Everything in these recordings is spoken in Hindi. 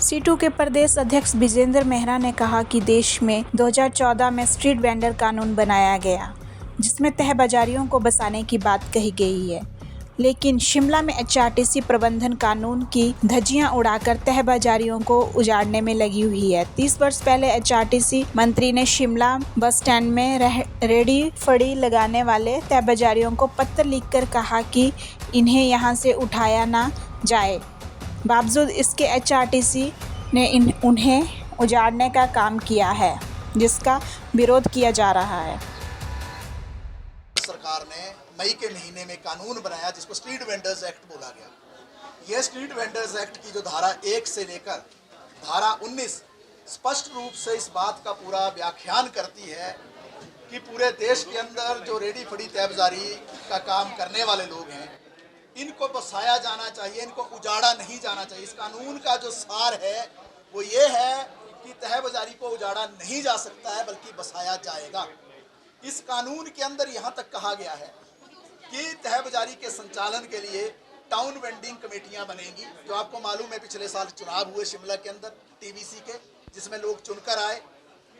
सीटू के प्रदेश अध्यक्ष विजेंद्र मेहरा ने कहा कि देश में 2014 में स्ट्रीट वेंडर कानून बनाया गया, जिसमें तह बाजारियों को बसाने की बात कही गई है। लेकिन शिमला में एचआरटीसी प्रबंधन कानून की धज्जियां उड़ाकर तह बाजारियों को उजाड़ने में लगी हुई है। 30 वर्ष पहले एचआरटीसी मंत्री ने शिमला बस स्टैंड में रेडी फड़ी लगाने वाले तह बाजारियों को पत्र लिखकर कहा कि इन्हें यहां से उठाया ना जाए। बावजूद इसके एचआरटीसी ने उन्हें उजाड़ने का काम किया है, जिसका विरोध किया जा रहा है। सरकार ने मई के महीने में कानून बनाया जिसको स्ट्रीट वेंडर्स एक्ट बोला गया। यह स्ट्रीट वेंडर्स एक्ट की जो धारा 1 से लेकर धारा 19 स्पष्ट रूप से इस बात का पूरा व्याख्यान करती है कि पूरे देश के अंदर जो रेडी फड़ी तहबाजारी का काम करने वाले लोग हैं, इनको बसाया जाना चाहिए, इनको उजाड़ा नहीं जाना चाहिए। इस कानून का जो सार है वो ये है कि तहबाजारी को उजाड़ा नहीं जा सकता है, बल्कि बसाया जाएगा। इस कानून के अंदर यहाँ तक कहा गया है कि तहबाजारी के संचालन के लिए टाउन वेंडिंग कमेटियाँ बनेंगी। जो आपको मालूम है, पिछले साल चुनाव हुए शिमला के अंदर टीवीसी के, जिसमें लोग चुनकर आए।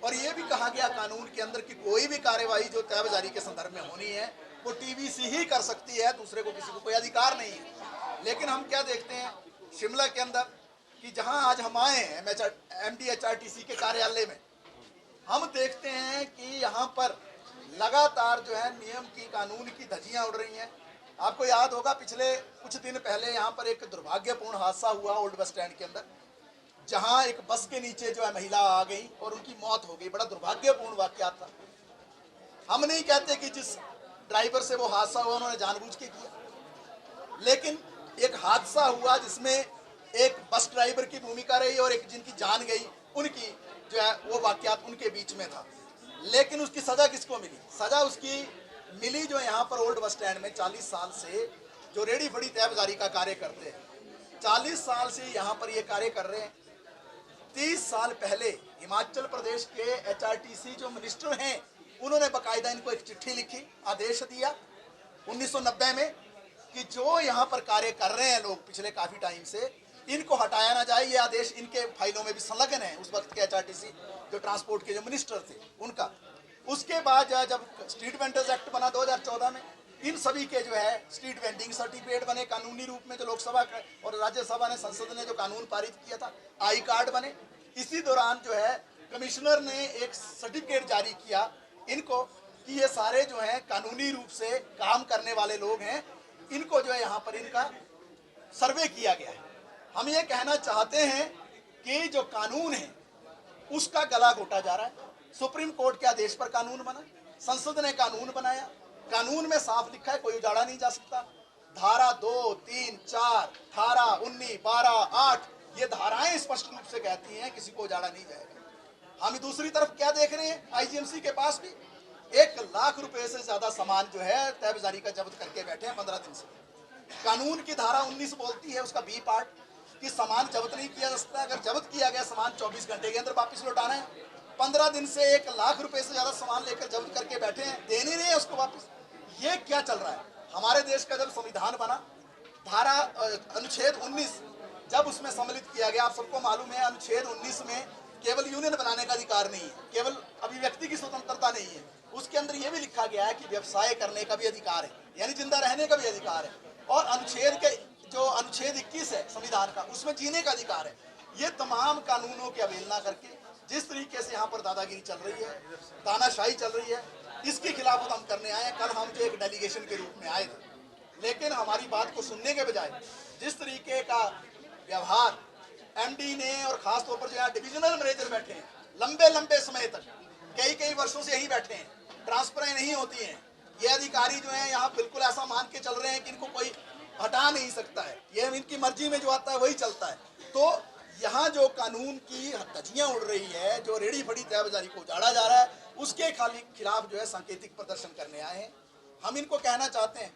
और ये भी कहा गया कानून के अंदर कि कोई भी कार्यवाही जो तहबाजारी के संदर्भ में होनी है वो टीवीसी ही कर सकती है, दूसरे को किसी को कोई अधिकार नहीं है। लेकिन हम क्या देखते हैं शिमला के अंदर कि जहां आज हम आए हैं MDHRTC के कार्यालय में, हम देखते हैं कि यहाँ पर लगातार जो है नियम की, कानून की धज्जियां उड़ रही हैं। आपको याद होगा पिछले कुछ दिन पहले यहाँ पर एक दुर्भाग्यपूर्ण हादसा हुआ ओल्ड बस स्टैंड के अंदर, जहां एक बस के नीचे जो है महिला आ गई और उनकी मौत हो गई। बड़ा दुर्भाग्यपूर्ण वाकया था। हम नहीं कहते कि जिस ड्राइवर से वो हादसा हुआ उन्होंने जानबूझ के किया, लेकिन एक हादसा हुआ जिसमें एक बस ड्राइवर की भूमिका रही और एक जिनकी जान गई, उनकी जो है वो वाकयात उनके बीच में था। लेकिन उसकी सज़ा किसको मिली? सज़ा उसकी मिली जो यहाँ पर ओल्ड बस स्टैंड में 40 साल से जो रेडी फड़ी तहबाजारी का कार्य करते हैं, 40 साल से यहाँ पर ये कार्य कर रहे हैं। 30 साल पहले हिमाचल प्रदेश के HRTC जो मिनिस्टर हैं, उन्होंने बाकायदा इनको एक चिट्ठी लिखी, आदेश दिया 1990 में कि जो यहाँ पर कार्य कर रहे हैं लोग पिछले काफ़ी टाइम से, इनको हटाया ना जाए। ये आदेश इनके फाइलों में भी संलग्न है, उस वक्त के HRTC जो ट्रांसपोर्ट के जो मिनिस्टर थे उनका। उसके बाद जब स्ट्रीट वेंडर्स एक्ट बना 2014 में, इन सभी के जो है स्ट्रीट वेंडिंग सर्टिफिकेट बने कानूनी रूप में, जो लोकसभा और राज्यसभा ने, संसद ने जो कानून पारित किया था, आई कार्ड बने। इसी दौरान जो है कमिश्नर ने एक सर्टिफिकेट जारी किया इनको कि ये सारे जो हैं कानूनी रूप से काम करने वाले लोग हैं, इनको जो है यहाँ पर इनका सर्वे किया गया है। हम ये कहना चाहते हैं कि जो कानून है उसका गला घोटा जा रहा है। सुप्रीम कोर्ट के आदेश पर कानून बना, संसद ने कानून बनाया, कानून में साफ लिखा है कोई उजाड़ा नहीं जा सकता। धारा 2, 3, 4, 18, 19, 12, 8 ये धाराएं स्पष्ट रूप से कहती हैं किसी को उजाड़ा नहीं जाएगा। हम दूसरी तरफ क्या देख रहे हैं, IGMC के पास भी 1 लाख रुपए से ज्यादा सामान जो है तहबाजारी का जब्त करके बैठे हैं 15 दिन से। कानून की धारा 19 बोलती है, उसका B पार्ट, कि सामान जब्त नहीं किया जा सकता। अगर जब्त किया गया सामान 24 घंटे के अंदर वापस लौटाना है। 15 दिन से 1 लाख रुपए से ज्यादा सामान लेकर जब्त करके बैठे हैं, दे नहीं रहे उसको वापस। ये क्या चल रहा है? हमारे देश का जब संविधान बना, धारा अनुच्छेद 19 जब उसमें सम्मिलित किया गया, आप सबको मालूम है अनुच्छेद 19 में केवल यूनियन बनाने का अधिकार नहीं है, केवल अभिव्यक्ति की स्वतंत्रता नहीं है, उसके अंदर यह भी लिखा गया है कि व्यवसाय करने का भी अधिकार है, यानी जिंदा रहने का भी अधिकार है। और अनुच्छेद 21 है संविधान का, उसमें जीने का अधिकार है। ये तमाम कानूनों की अवहेलना करके जिस तरीके से यहाँ पर दादागिरी चल रही है, तानाशाही चल रही है, इसके खिलाफ हम करने आए हैं। कल हम जो एक डेलीगेशन के रूप में आए थे, लेकिन हमारी बात को सुनने के बजाय जिस तरीके का व्यवहार MD ने, और खासतौर पर जो यहाँ डिविजनल मैनेजर बैठे हैं लंबे लंबे समय तक, कई वर्षों से यही बैठे हैं, ट्रांसफरें नहीं होती हैं। ये अधिकारी जो है यहाँ बिल्कुल ऐसा मान के चल रहे हैं कि इनको कोई हटा नहीं सकता है, ये इनकी मर्जी में जो आता है वही चलता है। तो यहाँ जो कानून की धज्जियां उड़ रही है, जो रेडी फड़ी तहबाजारी को उजाड़ा जा रहा है, उसके खिलाफ जो है सांकेतिक प्रदर्शन करने आए हैं। हम इनको कहना चाहते हैं,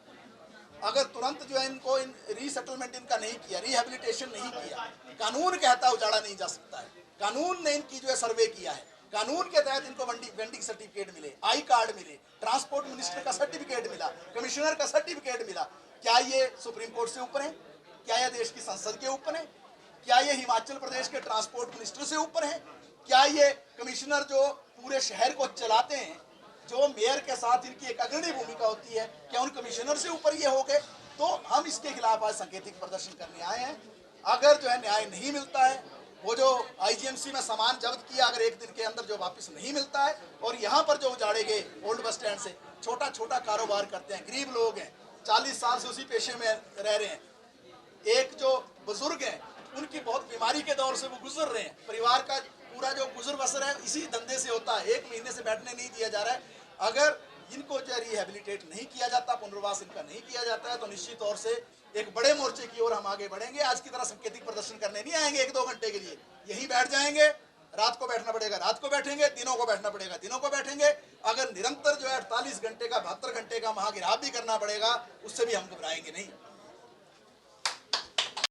अगर तुरंत जो है इनको रीसेटलमेंट इनका नहीं किया, रिहेबिलिटेशन नहीं किया, कानून कहता है उजाड़ा नहीं जा सकता है, कानून ने इनकी जो है सर्वे किया है, कानून के तहत इनको वेंडिंग सर्टिफिकेट मिले, आई कार्ड मिले, ट्रांसपोर्ट मिनिस्टर का सर्टिफिकेट मिला, कमिश्नर का सर्टिफिकेट मिला, क्या ये सुप्रीम कोर्ट से ऊपर है? क्या यह देश की संसद के ऊपर है? क्या ये हिमाचल प्रदेश के ट्रांसपोर्ट मिनिस्टर से ऊपर है? क्या ये कमिश्नर जो पूरे शहर को चलाते हैं, जो मेयर के साथ इनकी एक अग्रणी भूमिका होती है, क्या उन कमिश्नर से ऊपर ये हो गए? तो हम इसके खिलाफ आज सांकेतिक प्रदर्शन करने आए हैं। अगर जो है न्याय नहीं मिलता है, वो जो आईजीएमसी में सामान जब्त किया अगर एक दिन के अंदर जो वापस नहीं मिलता है, और यहाँ पर जो उजाड़े गए ओल्ड बस स्टैंड से छोटा छोटा कारोबार करते हैं, गरीब लोग हैं, 40 साल से उसी पेशे में रह रहे हैं, एक जो बुजुर्ग हैं उनकी बहुत बीमारी के दौर से वो गुजर रहे हैं, परिवार का पूरा जो गुजर बसर है इसी धंधे से होता है, 1 महीने से बैठने नहीं दिया जा रहा है। अगर इनको जो रिहेबिलिटेट नहीं किया जाता, पुनर्वास इनका नहीं किया जाता है, तो निश्चित तौर से एक बड़े मोर्चे की ओर हम आगे बढ़ेंगे। आज की तरह सांकेतिक प्रदर्शन करने नहीं आएंगे 1-2 घंटे के लिए, यहीं बैठ जाएंगे। रात को बैठना पड़ेगा रात को बैठेंगे, दिनों को बैठना पड़ेगा दिनों को बैठेंगे। अगर निरंतर जो है 48 घंटे का 72 घंटे का महागिराव भी करना पड़ेगा, उससे भी हम घबराएंगे नहीं।